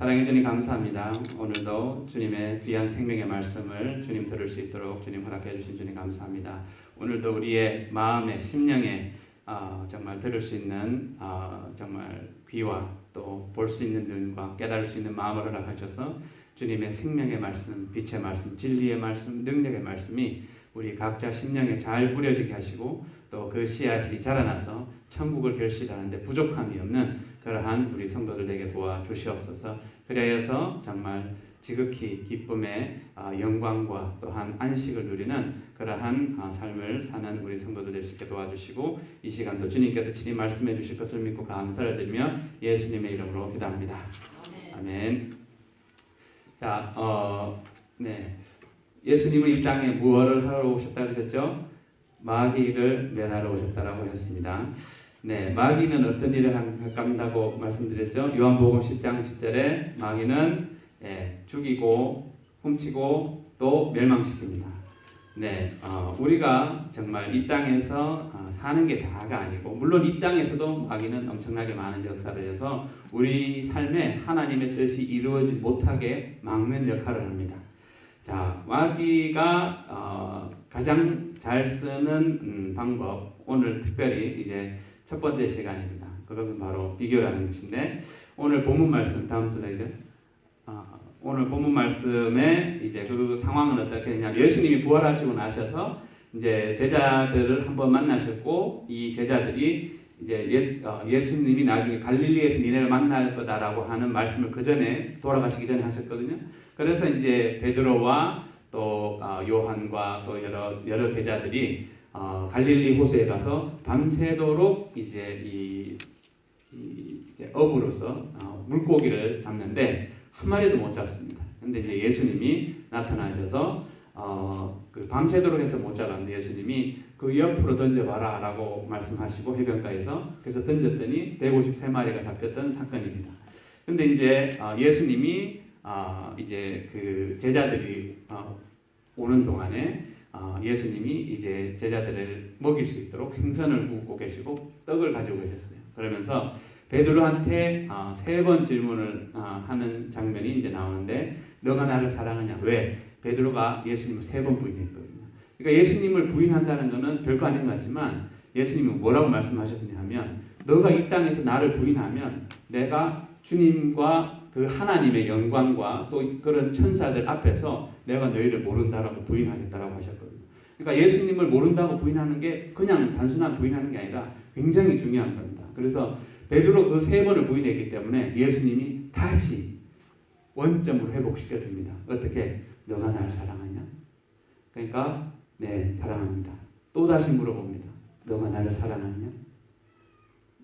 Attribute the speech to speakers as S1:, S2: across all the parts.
S1: 사랑해 주님 감사합니다. 오늘도 주님의 귀한 생명의 말씀을 주님 들을 수 있도록 주님 허락해 주신 주님 감사합니다. 오늘도 우리의 마음의 심령에 정말 들을 수 있는 정말 귀와 또 볼 수 있는 눈과 깨달을 수 있는 마음을 허락하셔서 주님의 생명의 말씀, 빛의 말씀, 진리의 말씀, 능력의 말씀이 우리 각자 심령에 잘 뿌려지게 하시고 또 그 씨앗이 자라나서 천국을 결실하는데 부족함이 없는 그러한 우리 성도들 되게 도와주시옵소서. 그리하여서 정말 지극히 기쁨의 영광과 또한 안식을 누리는 그러한 삶을 사는 우리 성도들 될 수 있게 도와주시고 이 시간도 주님께서 친히 말씀해 주실 것을 믿고 감사를 드리며 예수님의 이름으로 기도합니다. 아멘. 자, 예수님은 이 땅에 무엇을 하러 오셨다고 하셨죠? 마귀를 멸하러 오셨다라고 했습니다. 네, 마귀는 어떤 일을 한다고 말씀드렸죠? 요한복음 10장 10절에 마귀는 죽이고 훔치고 또 멸망시킵니다. 네, 우리가 정말 이 땅에서 사는 게 다가 아니고 물론 이 땅에서도 마귀는 엄청나게 많은 역사를 해서 우리 삶에 하나님의 뜻이 이루어지지 못하게 막는 역할을 합니다. 자, 마귀가 가장 잘 쓰는 방법, 오늘 특별히 이제 첫 번째 시간입니다. 그것은 바로 비교라는 것인데 오늘 본문 말씀, 다음 슬라이드. 오늘 본문 말씀에 이제 그 상황은 어떻게 되냐면 예수님이 부활하시고 나셔서 이제 제자들을 한번 만나셨고 이 제자들이 이제 예수님이 나중에 갈릴리에서 니네를 만날 거다라고 하는 말씀을 그 전에 돌아가시기 전에 하셨거든요. 그래서 이제 베드로와 또 요한과 또 여러 제자들이 갈릴리 호수에 가서 밤새도록 이제 이제 어부로서 물고기를 잡는데 한 마리도 못 잡습니다. 근데 이제 예수님이 나타나셔서 그 밤새도록 해서 못 잡았는데 예수님이 그 옆으로 던져봐라 라고 말씀하시고 해변가에서 그래서 던졌더니 153마리가 잡혔던 사건입니다. 근데 이제 예수님이 이제 그 제자들이 오는 동안에 예수님이 이제 제자들을 먹일 수 있도록 생선을 굽고 계시고 떡을 가지고 계셨어요. 그러면서 베드로한테 3번 질문을 하는 장면이 이제 나오는데 너가 나를 사랑하냐? 왜? 베드로가 예수님을 3번 부인했거든요. 그러니까 예수님을 부인한다는 것은 별거 아닌 것 같지만 예수님은 뭐라고 말씀하셨느냐 하면 너가 이 땅에서 나를 부인하면 내가 주님과 그 하나님의 영광과 또 그런 천사들 앞에서 내가 너희를 모른다라고 부인하겠다라고 하셨거든요. 그러니까 예수님을 모른다고 부인하는 게 그냥 단순한 부인하는 게 아니라 굉장히 중요한 겁니다. 그래서 베드로 그 3번을 부인했기 때문에 예수님이 다시 원점으로 회복시켜 줍니다. 어떻게? 너가 나를 사랑하냐? 그러니까 네, 사랑합니다. 또 다시 물어봅니다. 너가 나를 사랑하냐?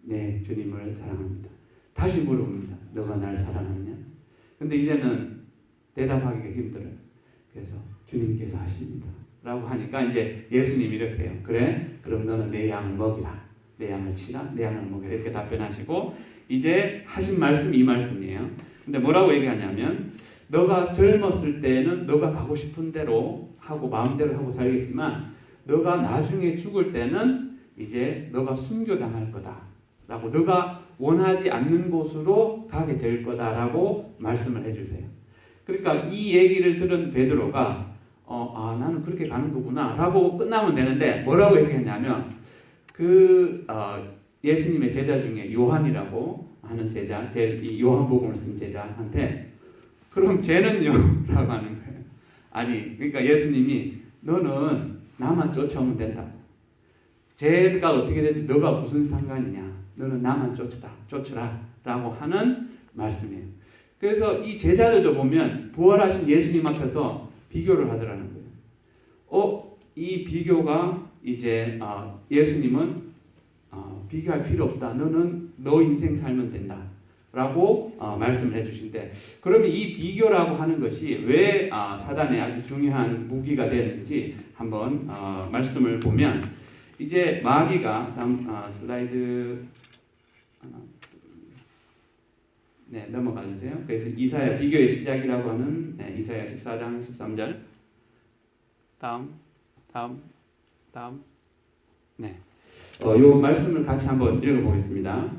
S1: 네, 주님을 사랑합니다. 다시 물어봅니다. 너가 나를 사랑하냐? 근데 이제는 대답하기가 힘들어요. 그래서 주님께서 하십니다. 라고 하니까 이제 예수님이 이렇게 해요. 그래? 그럼 너는 내 양을 먹이라. 내 양을 치라. 내 양을 먹이라. 이렇게 답변하시고 이제 하신 말씀이 이 말씀이에요. 근데 뭐라고 얘기하냐면 너가 젊었을 때는 너가 가고 싶은 대로 하고 마음대로 하고 살겠지만 너가 나중에 죽을 때는 이제 너가 순교당할 거다. 라고 너가 원하지 않는 곳으로 가게 될 거다라고 말씀을 해주세요. 그러니까 이 얘기를 들은 베드로가 나는 그렇게 가는 거구나 라고 끝나면 되는데 뭐라고 얘기했냐면 예수님의 제자 중에 요한이라고 하는 제자, 이 요한복음을 쓴 제자한테 그럼 쟤는요? 라고 하는 거예요. 아니 그러니까 예수님이 너는 나만 쫓아오면 된다. 쟤가 어떻게 됐든 너가 무슨 상관이냐. 너는 나만 쫓으라 라고 하는 말씀이에요. 그래서 이 제자들도 보면 부활하신 예수님 앞에서 비교를 하더라는 거예요. 이 비교가 이제 예수님은 비교할 필요 없다. 너는 너 인생 살면 된다. 라고 말씀을 해주신데 그러면 이 비교라고 하는 것이 왜 사단의 아주 중요한 무기가 되는지 한번 말씀을 보면 이제 마귀가 다음 슬라이드 넘어가 주세요. 그래서 이사야 비교의 시작이라고 하는 이사야 14장 13절 다음 요 말씀을 같이 한번 읽어보겠습니다.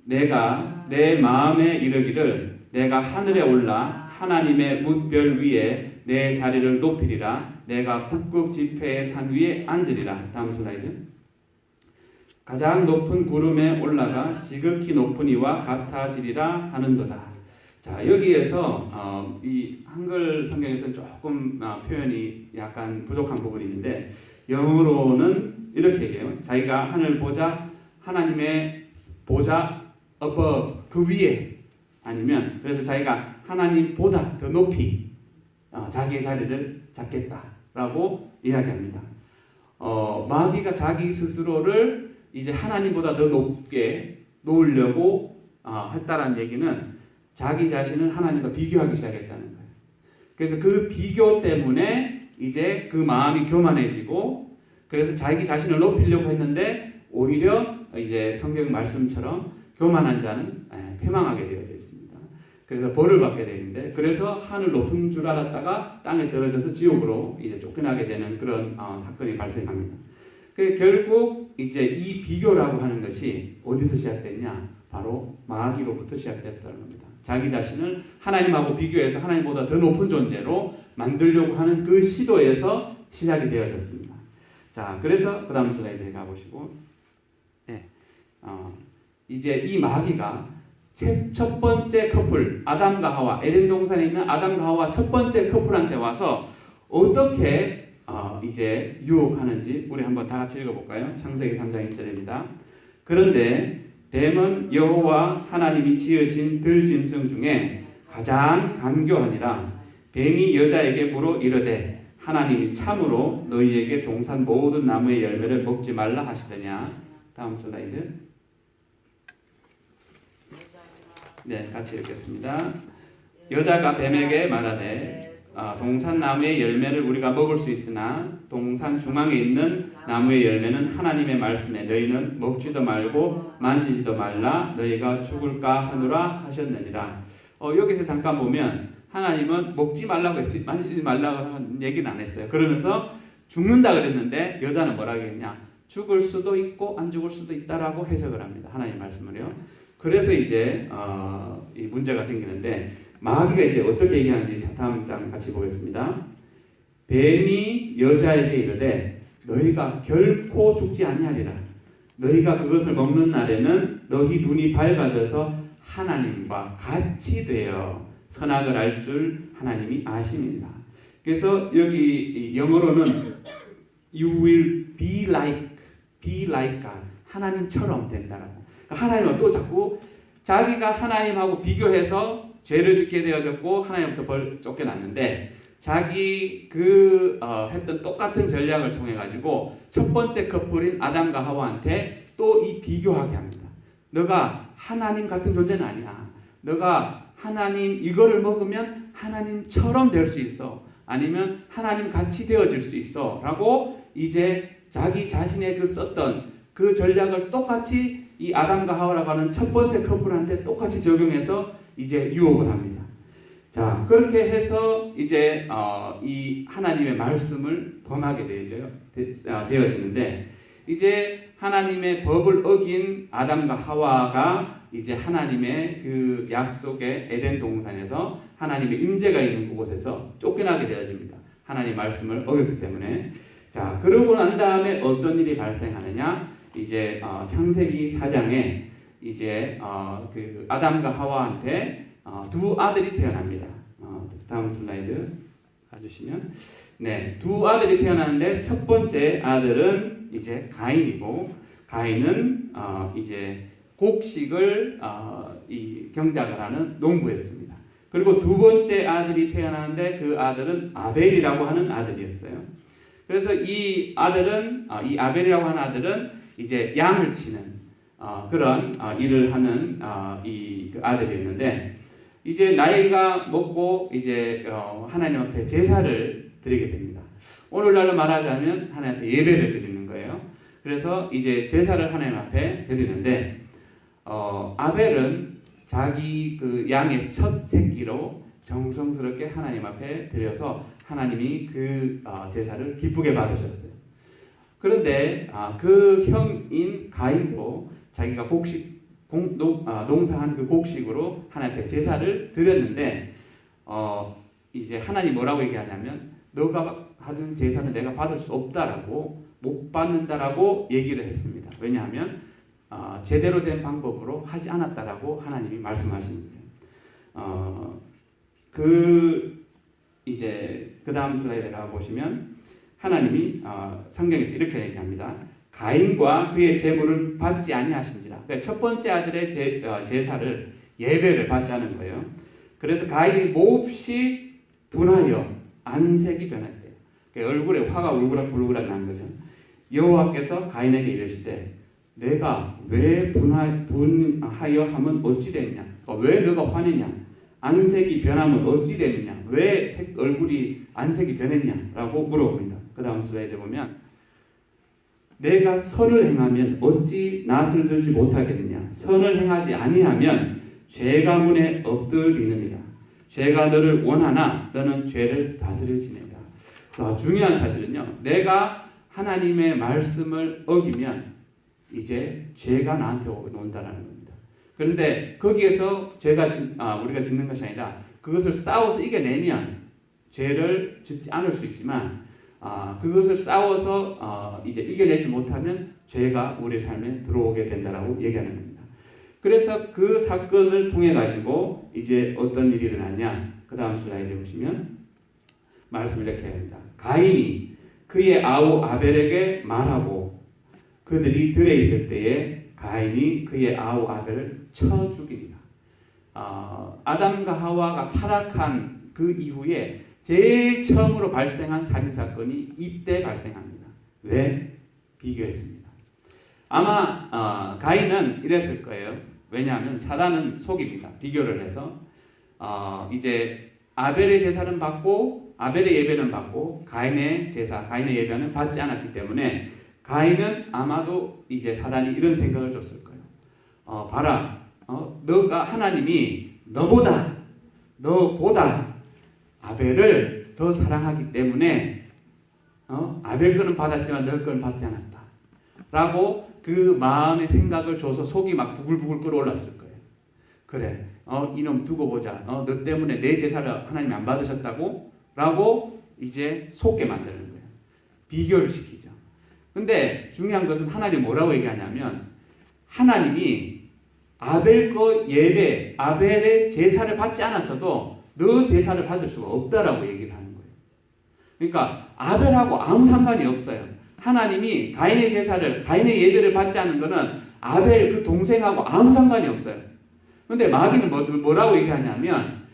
S1: 내가 내 마음에 이르기를 내가 하늘에 올라 하나님의 뭇별 위에 내 자리를 높이리라. 내가 북극 지폐의 산 위에 앉으리라. 다음 슬라이드. 가장 높은 구름에 올라가 지극히 높은 이와 같아지리라 하는도다. 자, 여기에서 이 한글 성경에서는 조금 표현이 약간 부족한 부분이 있는데 영어로는 이렇게 얘기해요. 자기가 하늘 보자, 하나님의 보자 above, 그 위에, 아니면 그래서 자기가 하나님보다 더 높이 자기의 자리를 잡겠다라고 이야기합니다. 마귀가 자기 스스로를 이제 하나님보다 더 높게 놓으려고 했다라는 얘기는 자기 자신을 하나님과 비교하기 시작했다는 거예요. 그래서 그 비교 때문에 이제 그 마음이 교만해지고, 그래서 자기 자신을 높이려고 했는데 오히려 이제 성경 말씀처럼 교만한 자는 패망하게 되어져 있습니다. 그래서 벌을 받게 되는데, 그래서 하늘 높은 줄 알았다가 땅에 떨어져서 지옥으로 이제 쫓겨나게 되는 그런 사건이 발생합니다. 결국 이제 이 비교라고 하는 것이 어디서 시작됐냐? 바로 마귀로부터 시작됐다는 겁니다. 자기 자신을 하나님하고 비교해서 하나님보다 더 높은 존재로 만들려고 하는 그 시도에서 시작이 되어졌습니다. 자, 그래서 그 다음 슬라이드에 가보시고, 이제 이 마귀가 첫 번째 커플, 아담과 하와, 에덴 동산에 있는 아담과 하와 첫 번째 커플한테 와서 어떻게 이제 유혹하는지 우리 한번 다 같이 읽어볼까요? 창세기 3장 1절입니다. 그런데 뱀은 여호와 하나님이 지으신 들짐승 중에 가장 간교하니라. 뱀이 여자에게 물어 이르되 하나님이 참으로 너희에게 동산 모든 나무의 열매를 먹지 말라 하시더냐. 다음 슬라이드. 네, 같이 읽겠습니다. 여자가 뱀에게 말하되 동산 나무의 열매를 우리가 먹을 수 있으나 동산 중앙에 있는 나무의 열매는 하나님의 말씀에 너희는 먹지도 말고 만지지도 말라 너희가 죽을까 하노라 하셨느니라. 여기서 잠깐 보면 하나님은 먹지 말라고 했지 만지지 말라고 하는 얘기는 안 했어요. 그러면서 죽는다 그랬는데 여자는 뭐라고 했냐? 죽을 수도 있고 안 죽을 수도 있다라고 해석을 합니다. 하나님 말씀을요. 그래서 이제 이 문제가 생기는데, 마귀가 이제 어떻게 얘기하는지 다음 장 같이 보겠습니다. 뱀이 여자에게 이르되 너희가 결코 죽지 아니하리라. 너희가 그것을 먹는 날에는 너희 눈이 밝아져서 하나님과 같이 되어 선악을 알 줄 하나님이 아심이니라. 그래서 여기 영어로는 You will be like God. 하나님처럼 된다라고. 하나님은 또 자꾸 자기가 하나님하고 비교해서 죄를 짓게 되어졌고 하나님부터 쫓겨났는데, 자기 했던 똑같은 전략을 통해 가지고 첫 번째 커플인 아담과 하와한테 또 이 비교하게 합니다. 너가 하나님 같은 존재는 아니야. 너가 하나님 이거를 먹으면 하나님처럼 될 수 있어. 아니면 하나님 같이 되어질 수 있어. 라고 이제 자기 자신의 썼던 그 전략을 똑같이 이 아담과 하와라고 하는 첫 번째 커플한테 똑같이 적용해서 이제 유혹을 합니다. 자, 그렇게 해서 이제 이 하나님의 말씀을 범하게 되어지는데, 이제 하나님의 법을 어긴 아담과 하와가 이제 하나님의 그 약속의 에덴 동산에서 하나님의 임재가 있는 그곳에서 쫓겨나게 되어집니다. 하나님 말씀을 어겼기 때문에. 자, 그러고 난 다음에 어떤 일이 발생하느냐? 이제 창세기 4장에 이제 그 아담과 하와한테 두 아들이 태어납니다. 다음 슬라이드 가주시면, 네, 두 아들이 태어나는데 첫 번째 아들은 이제 가인이고, 가인은 이제 곡식을 이 경작을 하는 농부였습니다. 그리고 두 번째 아들이 태어나는데 그 아들은 아벨이라고 하는 아들이었어요. 그래서 이 아들은 이 아벨이라고 하는 아들은 이제 양을 치는 그런 일을 하는 그 아들이었는데, 이제 나이가 먹고 이제 하나님 앞에 제사를 드리게 됩니다. 오늘날로 말하자면 하나님 앞에 예배를 드리는 거예요. 그래서 이제 제사를 하나님 앞에 드리는데, 아벨은 자기 그 양의 첫 새끼로 정성스럽게 하나님 앞에 드려서 하나님이 그 제사를 기쁘게 받으셨어요. 그런데 그 형인 가인도 자기가 곡식 농사한 그 곡식으로 하나님 앞에 제사를 드렸는데 이제 하나님 뭐라고 얘기하냐면 너가 하는 제사는 내가 받을 수 없다라고 못 받는다라고 얘기를 했습니다. 왜냐하면 제대로 된 방법으로 하지 않았다라고 하나님이 말씀하시는 거예요. 그 다음 슬라이드에 가 보시면 하나님이 성경에서 이렇게 얘기합니다. 가인과 그의 제물을 받지 아니하신지라. 그러니까 첫 번째 아들의 제사를 예배를 받지 않은 거예요. 그래서 가인이 몹시 분하여 안색이 변했대요. 그러니까 얼굴에 화가 울그락불그락 난 거죠. 여호와께서 가인에게 이르시되 내가 왜 분하여 하면 어찌 됐냐? 왜 너가 화내냐? 안색이 변하면 어찌 되느냐? 왜 얼굴이 안색이 변했냐라고 물어봅니다. 그 다음 슬라이드 보면 내가 선을 행하면 어찌 낯을 들지 못하겠느냐? 선을 행하지 아니하면 죄가 문에 엎드리느니라. 죄가 너를 원하나 너는 죄를 다스릴 지내라. 더 중요한 사실은요. 내가 하나님의 말씀을 어기면 이제 죄가 나한테 온다라는 겁니다. 그런데 거기에서 우리가 짓는 것이 아니라 그것을 싸워서 이겨내면 죄를 짓지 않을 수 있지만 그것을 싸워서 이제 이겨내지 못하면 죄가 우리 삶에 들어오게 된다라고 얘기하는 겁니다. 그래서 그 사건을 통해 가지고 이제 어떤 일이 일어나냐? 그 다음 슬라이드 보시면 말씀을 이렇게 합니다. 가인이 그의 아우 아벨에게 말하고 그들이 들에 있을 때에 가인이 그의 아우 아벨을 쳐 죽이니라. 아담과 하와가 타락한 그 이후에 제일 처음으로 발생한 살인사건이 이때 발생합니다. 왜? 비교했습니다. 아마 가인은 이랬을 거예요. 왜냐하면 사단은 속입니다. 비교를 해서 이제 아벨의 제사는 받고 아벨의 예배는 받고 가인의 제사, 가인의 예배는 받지 않았기 때문에 가인은 아마도 이제 사단이 이런 생각을 줬을 거예요. 봐라, 너가 하나님이 너보다 아벨을 더 사랑하기 때문에 아벨 거는 받았지만 너 거는 받지 않았다. 라고 그 마음의 생각을 줘서 속이 막 부글부글 끓어올랐을 거예요. 그래, 이놈 두고 보자. 너 때문에 내 제사를 하나님이 안 받으셨다고? 라고 이제 속게 만드는 거예요. 비교를 시키죠. 근데 중요한 것은 하나님이 뭐라고 얘기하냐면 하나님이 아벨 거 예배, 아벨의 제사를 받지 않았어도 너 제사를 받을 수가 없다라고 얘기를 하는 거예요. 그러니까 아벨하고 아무 상관이 없어요. 하나님이 가인의 제사를, 가인의 예배를 받지 않은 거는 아벨 그 동생하고 아무 상관이 없어요. 근데 마귀는 뭐라고 얘기하냐면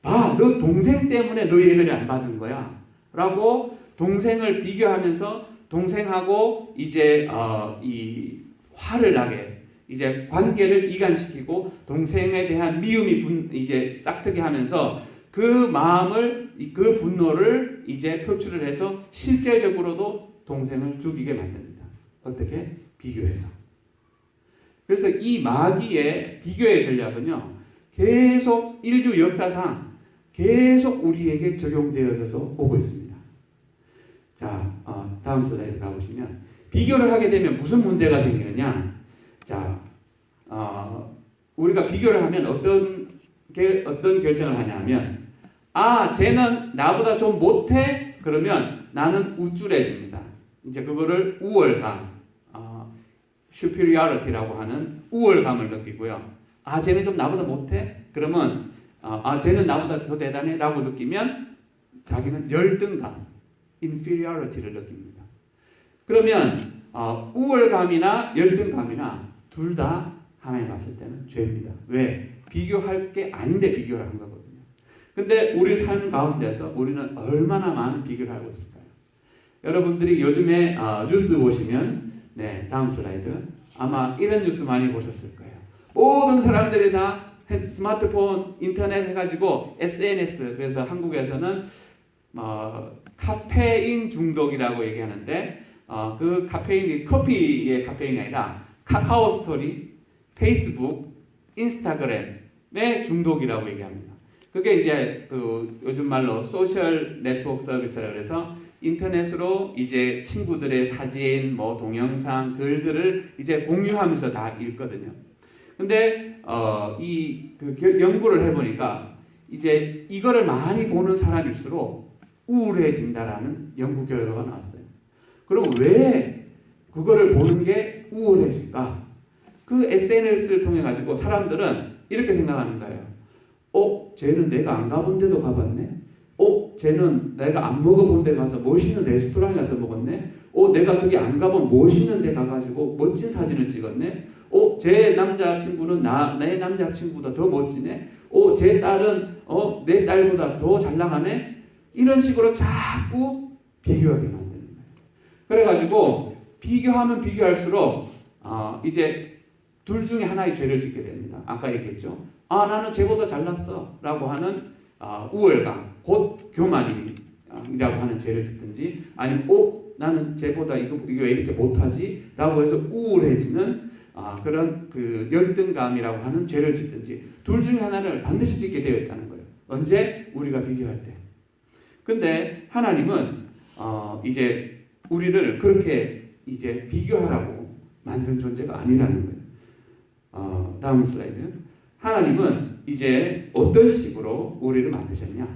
S1: 봐, 너 동생 때문에 너 예배를 안 받은 거야 라고 동생을 비교하면서 동생하고 이제 이 화를 나게 이제 관계를 이간시키고 동생에 대한 미움이 이제 싹트게 하면서 그 마음을 그 분노를 이제 표출을 해서 실제적으로도 동생을 죽이게 만듭니다. 어떻게? 비교해서. 그래서 이 마귀의 비교의 전략은요, 계속 인류 역사상 계속 우리에게 적용되어져서 오고 있습니다. 자, 다음 슬라이드 가보시면 비교를 하게 되면 무슨 문제가 생기느냐? 자, 우리가 비교를 하면 어떤 결정을 하냐면 쟤는 나보다 좀 못해? 그러면 나는 우쭐해집니다. 이제 그거를 우월감, superiority라고 하는 우월감을 느끼고요. 쟤는 좀 나보다 못해? 그러면 쟤는 나보다 더 대단해? 라고 느끼면 자기는 열등감, inferiority를 느낍니다. 그러면 우월감이나 열등감이나 둘 다 하나님 봤을 때는 죄입니다. 왜? 비교할 게 아닌데 비교를 한 거거든요. 근데 우리 삶 가운데서 우리는 얼마나 많은 비교를 하고 있을까요? 여러분들이 요즘에 뉴스 보시면 다음 슬라이드 아마 이런 뉴스 많이 보셨을 거예요. 모든 사람들이 다 스마트폰, 인터넷 해가지고 SNS, 그래서 한국에서는 카페인 중독이라고 얘기하는데 그 카페인이 커피의 카페인이 아니라 카카오 스토리, 페이스북, 인스타그램의 중독이라고 얘기합니다. 그게 이제 요즘 말로 소셜 네트워크 서비스라고 해서 인터넷으로 이제 친구들의 사진, 동영상, 글들을 이제 공유하면서 다 읽거든요. 근데 연구를 해보니까 이제 이거를 많이 보는 사람일수록 우울해진다라는 연구 결과가 나왔어요. 그럼 왜 그거를 보는 게 우울해질까? 그 SNS를 통해 가지고 사람들은 이렇게 생각하는 거예요. 쟤는 내가 안 가본 데도 가봤네. 쟤는 내가 안 먹어본 데 가서 멋있는 레스토랑에 가서 먹었네. 내가 저기 안 가본 멋있는 데 가가지고 멋진 사진을 찍었네. 제 남자친구는 내 남자친구보다 더 멋지네. 제 딸은 내 딸보다 더 잘 나가네. 이런 식으로 자꾸 비교하게 만드는 거예요. 그래가지고 비교하면 비교할수록 이제 둘 중에 하나의 죄를 짓게 됩니다. 아까 얘기했죠. 나는 쟤보다 잘났어 라고 하는 우월감, 곧 교만이라고 하는 죄를 짓든지, 아니면 나는 쟤보다 이거 왜 이렇게 못하지? 라고 해서 우울해지는 그런 그 열등감이라고 하는 죄를 짓든지, 둘 중에 하나를 반드시 짓게 되어 있다는 거예요. 언제? 우리가 비교할 때. 근데 하나님은 이제 우리를 그렇게 이제 비교하라고 만든 존재가 아니라는 거예요. 다음 슬라이드. 하나님은 이제 어떤 식으로 우리를 만드셨냐?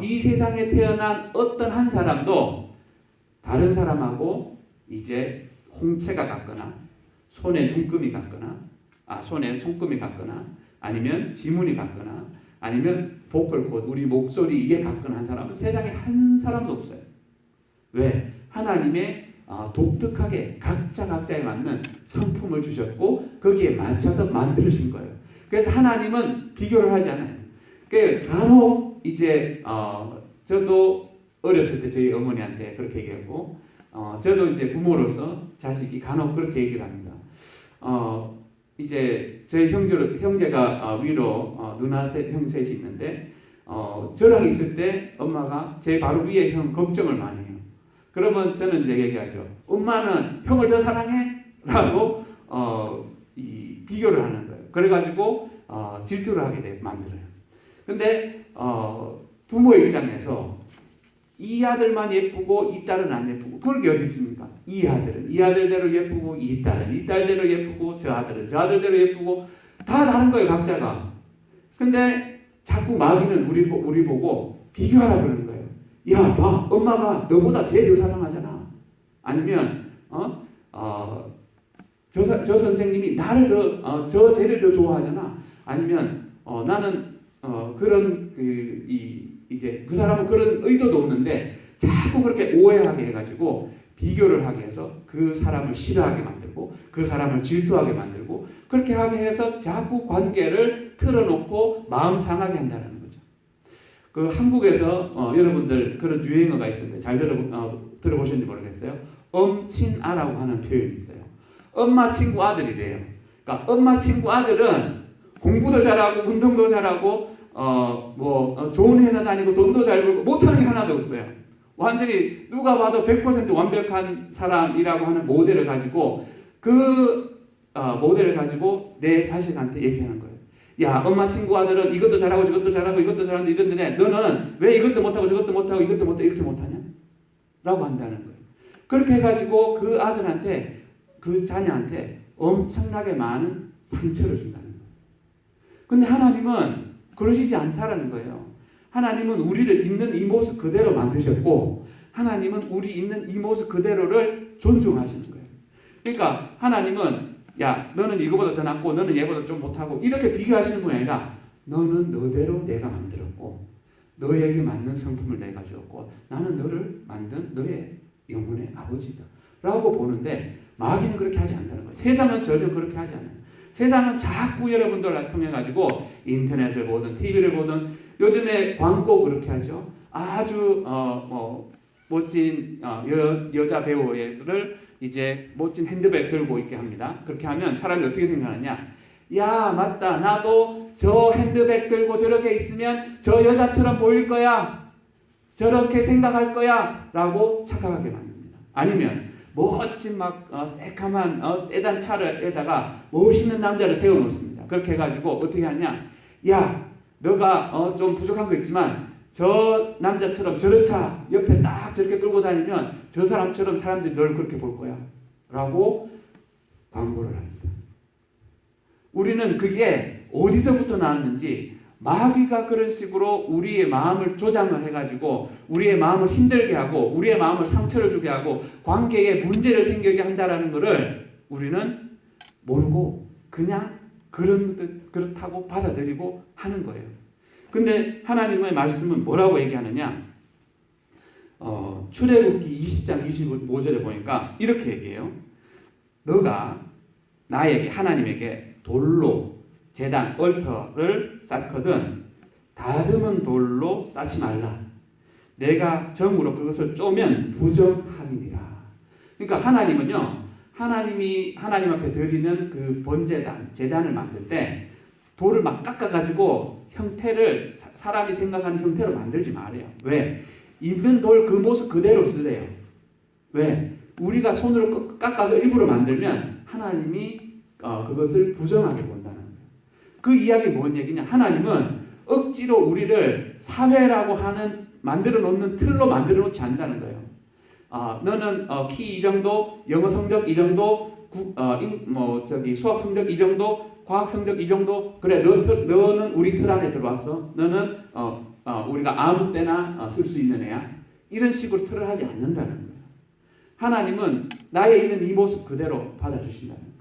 S1: 이 세상에 태어난 어떤 한 사람도 다른 사람하고 이제 홍채가 같거나 손에 눈금이 같거나 손에 손금이 같거나 아니면 지문이 같거나 아니면 보컬 코드, 우리 목소리 이게 같거나 한 사람은 세상에 한 사람도 없어요. 왜? 하나님의 독특하게 각자에 맞는 성품을 주셨고 거기에 맞춰서 만드신 거예요. 그래서 하나님은 비교를 하지 않아요. 그러니까 간혹 이제 저도 어렸을 때 저희 어머니한테 그렇게 얘기했고 저도 이제 부모로서 자식이 간혹 그렇게 얘기를 합니다. 이제 저희 형제가 위로 누나 형 셋이 있는데 저랑 있을 때 엄마가 제 바로 위에 형 걱정을 많이 해요. 그러면 저는 이제 얘기하죠. 엄마는 형을 더 사랑해? 라고 비교를 하는 거예요. 그래가지고 질투를 하게 만들어요. 근데 부모의 입장에서 이 아들만 예쁘고 이 딸은 안 예쁘고 그런 게 어디 있습니까? 이 아들은 이 아들대로 예쁘고 이 딸은 이 딸대로 예쁘고 저 아들은 저 아들대로 예쁘고 다 다른 거예요, 각자가. 근데 자꾸 마귀는 우리 보고 비교하라 그러는 거예요. 야, 봐, 엄마가 너보다 쟤 더 사랑하잖아. 아니면 저 선생님이 나를 더 쟤를 더 좋아하잖아. 아니면 나는 그런 이제 그 사람은 그런 의도도 없는데 자꾸 그렇게 오해하게 해가지고 비교를 하게 해서 그 사람을 싫어하게 만들고 그 사람을 질투하게 만들고 그렇게 하게 해서 자꾸 관계를 틀어놓고 마음 상하게 한다는 거죠. 그 한국에서 여러분들 그런 유행어가 있었는데 잘 들어보셨는지 모르겠어요. 엄친아라고 하는 표현이 있어요. 엄마 친구 아들이래요. 그러니까 엄마 친구 아들은 공부도 잘하고 운동도 잘하고 좋은 회사 다니고 돈도 잘 벌고 못하는 게 하나도 없어요. 완전히 누가 봐도 100% 완벽한 사람이라고 하는 모델을 가지고 모델을 가지고 내 자식한테 얘기하는 거예요. 야, 엄마 친구 아들은 이것도 잘하고 저것도 잘하고 이것도 잘하는데 이런데 너는 왜 이것도 못하고 저것도 못하고 이것도 못하고 이렇게 못하냐? 라고 한다는 거예요. 그렇게 해가지고 그 아들한테 그 자녀한테 엄청나게 많은 상처를 준다는 거예요. 근데 하나님은 그러시지 않다라는 거예요. 하나님은 우리를 있는 이 모습 그대로 만드셨고 하나님은 우리 있는 이 모습 그대로를 존중하시는 거예요. 그러니까 하나님은 야, 너는 이거보다 더 낫고 너는 얘보다 좀 못하고 이렇게 비교하시는 분이 아니라 너는 너대로 내가 만들었고 너에게 맞는 성품을 내가 주었고 나는 너를 만든 너의 영혼의 아버지다 라고 보는데 마귀는 그렇게 하지 않는다는 거예요. 세상은 전혀 그렇게 하지 않아요. 세상은 자꾸 여러분들을 통해 가지고 인터넷을 보든 TV를 보든 요즘에 광고 그렇게 하죠. 아주 멋진 여자 배우를 이제 멋진 핸드백 들고 있게 합니다. 그렇게 하면 사람이 어떻게 생각하냐? 야, 맞다. 나도 저 핸드백 들고 저렇게 있으면 저 여자처럼 보일 거야. 저렇게 생각할 거야. 라고 착각하게 만듭니다. 아니면 멋진 새카만 세단 차를에다가 멋있는 남자를 세워놓습니다. 그렇게 해가지고 어떻게 하냐? 야, 너가 좀 부족한 거 있지만 저 남자처럼 저런 차 옆에 딱 저렇게 끌고 다니면 저 사람처럼 사람들이 널 그렇게 볼 거야. 라고 광고를 합니다. 우리는 그게 어디서부터 나왔는지 마귀가 그런 식으로 우리의 마음을 조장을 해가지고 우리의 마음을 힘들게 하고 우리의 마음을 상처를 주게 하고 관계에 문제를 생기게 한다는 것을 우리는 모르고 그냥 그렇다고 받아들이고 하는 거예요. 근데 하나님의 말씀은 뭐라고 얘기하느냐? 출애굽기 20장 25절에 보니까 이렇게 얘기해요. 너가 나에게 하나님에게 돌로 제단 얼터를 쌓거든 다듬은 돌로 쌓지 말라. 내가 정으로 그것을 쪼면 부정함이니라. 그러니까 하나님은요, 하나님이 하나님 앞에 드리는 그 번제단, 제단을 만들 때 돌을 막 깎아가지고 형태를 사람이 생각하는 형태로 만들지 말아요. 왜? 있는 돌 그 모습 그대로 쓰래요. 왜? 우리가 손으로 깎아서 일부러 만들면 하나님이 그것을 부정하게 본다는 거예요. 그 이야기 뭔 얘기냐? 하나님은 억지로 우리를 사회라고 하는 만들어 놓는 틀로 만들어 놓지 않는다는 거예요. 너는 키 이 정도, 영어 성적 이 정도, 수학 성적 이 정도, 과학 성적 이 정도. 그래, 너는 우리 틀 안에 들어왔어. 너는 우리가 아무 때나 쓸 수 있는 애야. 이런 식으로 틀을 하지 않는다는 거예요. 하나님은 나의 있는 이 모습 그대로 받아주신다는 거예요.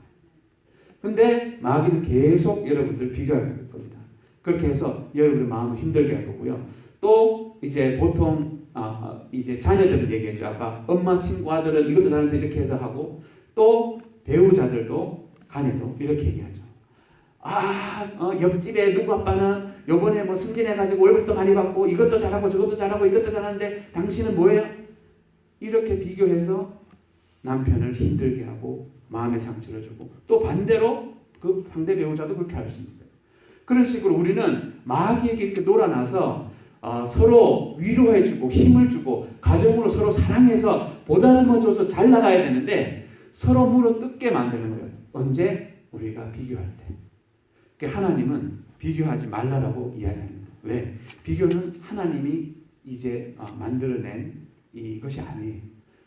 S1: 근데 마귀는 계속 여러분들 비교할 겁니다. 그렇게 해서 여러분의 마음을 힘들게 할 거고요. 또 이제 보통 이제 자녀들은 얘기했죠. 아까 엄마 친구 아들은 이것도 잘하는데 이렇게 해서 하고 또 배우자들도 가네도 이렇게 얘기하죠. 옆집에 누구 아빠는 요번에 뭐 승진해가지고 월급도 많이 받고 이것도 잘하고 저것도 잘하고 이것도 잘하는데 당신은 뭐예요? 이렇게 비교해서 남편을 힘들게 하고 마음의 상처를 주고 또 반대로 그 상대 배우자도 그렇게 할 수 있어요. 그런 식으로 우리는 마귀에게 이렇게 놀아나서 서로 위로해주고 힘을 주고 가정으로 서로 사랑해서 보다듬어줘서 잘 나가야 되는데 서로 물어뜯게 만드는 거예요. 언제? 우리가 비교할 때. 하나님은 비교하지 말라라고 이야기합니다. 왜? 비교는 하나님이 이제 만들어낸 이것이 아니에요.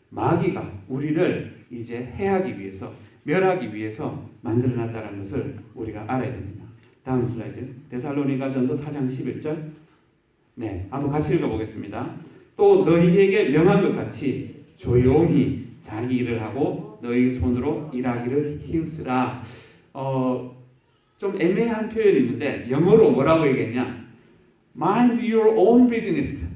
S1: 마귀가 우리를 이제 해하기 위해서 멸하기 위해서 만들어놨다는 것을 우리가 알아야 됩니다. 다음 슬라이드. 데살로니가전서 4장 11절. 네, 한번 같이 읽어보겠습니다. 또 너희에게 명한 것 같이 조용히 자기 일을 하고 너희 손으로 일하기를 힘쓰라. 좀 애매한 표현이 있는데 영어로 뭐라고 얘기했냐? Mind your own business.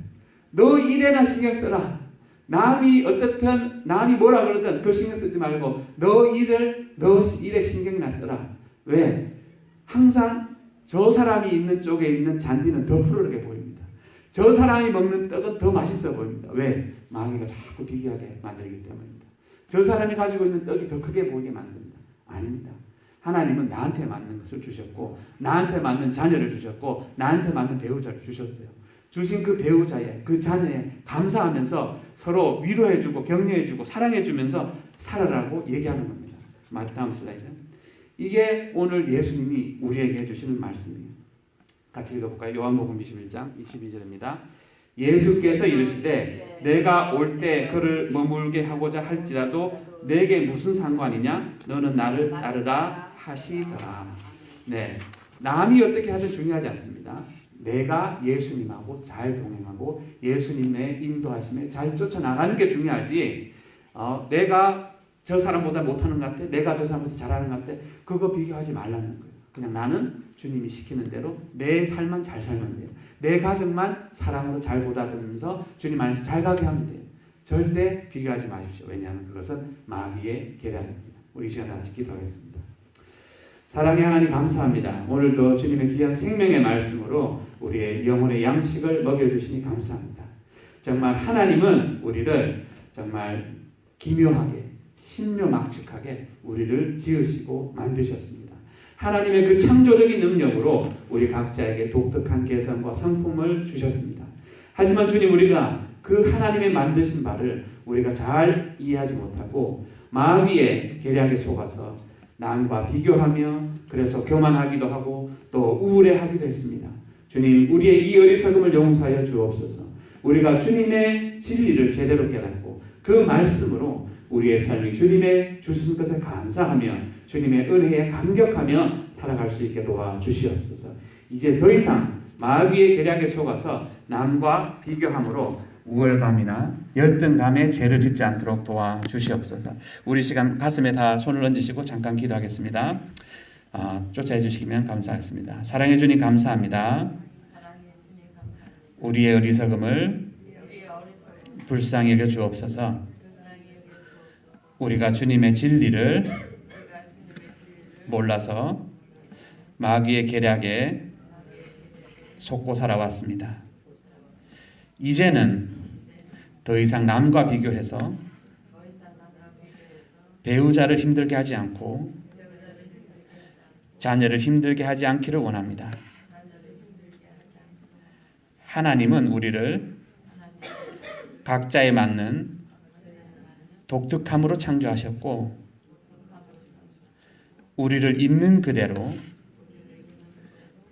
S1: 너 일에나 신경 써라. 남이 어떻든 남이 뭐라 그러든 그 신경 쓰지 말고 너 일에 신경이나 써라. 왜? 항상 저 사람이 있는 쪽에 있는 잔디는 더 푸르게 보입니다. 저 사람이 먹는 떡은 더 맛있어 보입니다. 왜? 마귀가 자꾸 비교하게 만들기 때문입니다. 저 사람이 가지고 있는 떡이 더 크게 보이게 만듭니다. 아닙니다. 하나님은 나한테 맞는 것을 주셨고 나한테 맞는 자녀를 주셨고 나한테 맞는 배우자를 주셨어요. 주신 그 배우자의 그 자녀에 감사하면서 서로 위로해주고 격려해주고 사랑해주면서 살아라고 얘기하는 겁니다. 다음 슬라이드. 이게 오늘 예수님이 우리에게 해주시는 말씀이에요. 같이 읽어볼까요? 요한복음 21장 22절입니다. 예수께서 이르시되 내가 올 때 그를 머물게 하고자 할지라도 내게 무슨 상관이냐? 너는 나를 따르라 하시더라. 네, 남이 어떻게 하든 중요하지 않습니다. 내가 예수님하고 잘 동행하고 예수님의 인도하심에 잘 쫓아나가는 게 중요하지. 내가 저 사람보다 못하는 것 같아? 내가 저 사람보다 잘하는 것 같아? 그거 비교하지 말라는 거예요. 그냥 나는 주님이 시키는 대로 내 삶만 잘 살면 돼요. 내 가정만 사랑으로 잘 보다듬으면서 주님 안에서 잘 가게 하면 돼요. 절대 비교하지 마십시오. 왜냐하면 그것은 마귀의 계략입니다. 우리 이 시간에 같이 기도하겠습니다. 사랑의 하나님 감사합니다. 오늘도 주님의 귀한 생명의 말씀으로 우리의 영혼의 양식을 먹여주시니 감사합니다. 정말 하나님은 우리를 정말 기묘하게 신묘막측하게 우리를 지으시고 만드셨습니다. 하나님의 그 창조적인 능력으로 우리 각자에게 독특한 개성과 성품을 주셨습니다. 하지만 주님 우리가 그 하나님의 만드신 바를 우리가 잘 이해하지 못하고 마귀의 계략에 속아서 남과 비교하며 그래서 교만하기도 하고 또 우울해하기도 했습니다. 주님 우리의 이 어리석음을 용서하여 주옵소서. 우리가 주님의 진리를 제대로 깨닫고 그 말씀으로 우리의 삶이 주님의 주신 것에 감사하며 주님의 은혜에 감격하며 살아갈 수 있게 도와주시옵소서. 이제 더 이상 마귀의 계략에 속아서 남과 비교함으로 우월감이나 열등감에 죄를 짓지 않도록 도와주시옵소서. 우리 시간 가슴에 다 손을 얹으시고 잠깐 기도하겠습니다. 쫓아해 주시면 감사하겠습니다. 사랑해 주님 감사합니다. 우리의 어리석음을 불쌍히 여겨 주옵소서. 우리가 주님의 진리를 몰라서 마귀의 계략에 속고 살아왔습니다. 이제는 더 이상 남과 비교해서 배우자를 힘들게 하지 않고 자녀를 힘들게 하지 않기를 원합니다. 하나님은 우리를 각자에 맞는 독특함으로 창조하셨고 우리를 있는 그대로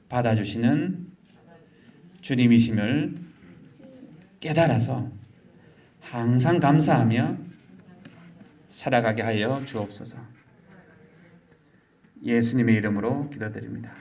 S1: 받아주시는 주님이심을 깨달아서 항상 감사하며 살아가게 하여 주옵소서. 예수님의 이름으로 기도드립니다.